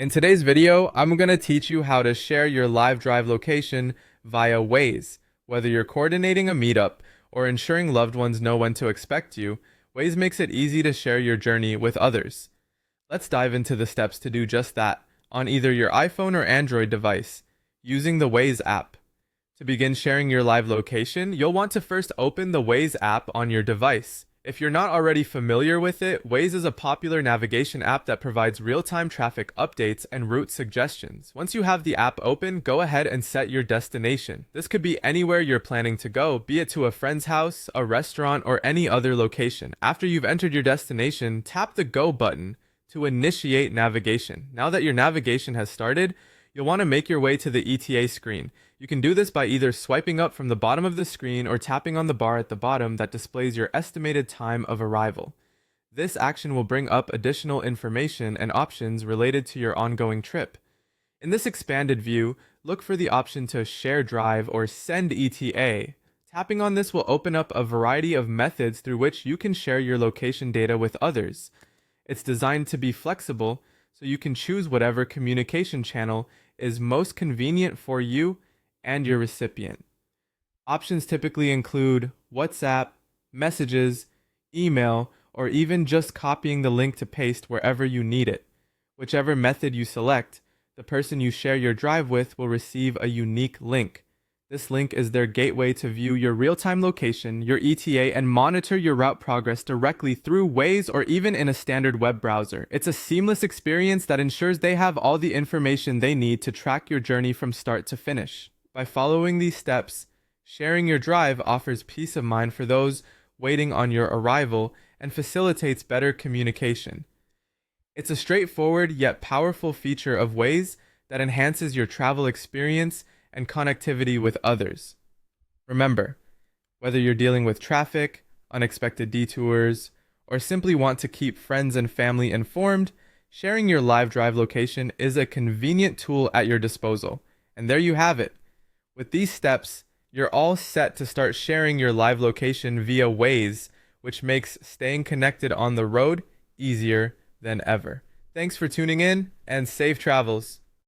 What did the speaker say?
In today's video, I'm going to teach you how to share your live drive location via Waze. Whether you're coordinating a meetup or ensuring loved ones know when to expect you, Waze makes it easy to share your journey with others. Let's dive into the steps to do just that on either your iPhone or Android device, using the Waze app. To begin sharing your live location, you'll want to first open the Waze app on your device. If you're not already familiar with it, Waze is a popular navigation app that provides real-time traffic updates and route suggestions. Once you have the app open, go ahead and set your destination. This could be anywhere you're planning to go, be it to a friend's house, a restaurant, or any other location. After you've entered your destination, tap the Go button to initiate navigation. Now that your navigation has started, you'll want to make your way to the ETA screen. You can do this by either swiping up from the bottom of the screen or tapping on the bar at the bottom that displays your estimated time of arrival. This action will bring up additional information and options related to your ongoing trip. In this expanded view, look for the option to Share Drive or Send ETA. Tapping on this will open up a variety of methods through which you can share your location data with others. It's designed to be flexible, so you can choose whatever communication channel is most convenient for you and your recipient. Options typically include WhatsApp, messages, email, or even just copying the link to paste wherever you need it. Whichever method you select, the person you share your drive with will receive a unique link. This link is their gateway to view your real-time location, your ETA, and monitor your route progress directly through Waze or even in a standard web browser. It's a seamless experience that ensures they have all the information they need to track your journey from start to finish. By following these steps, sharing your drive offers peace of mind for those waiting on your arrival and facilitates better communication. It's a straightforward yet powerful feature of Waze that enhances your travel experience and connectivity with others. Remember, whether you're dealing with traffic, unexpected detours, or simply want to keep friends and family informed, sharing your live drive location is a convenient tool at your disposal. And there you have it. With these steps, you're all set to start sharing your live location via Waze, which makes staying connected on the road easier than ever. Thanks for tuning in, and safe travels.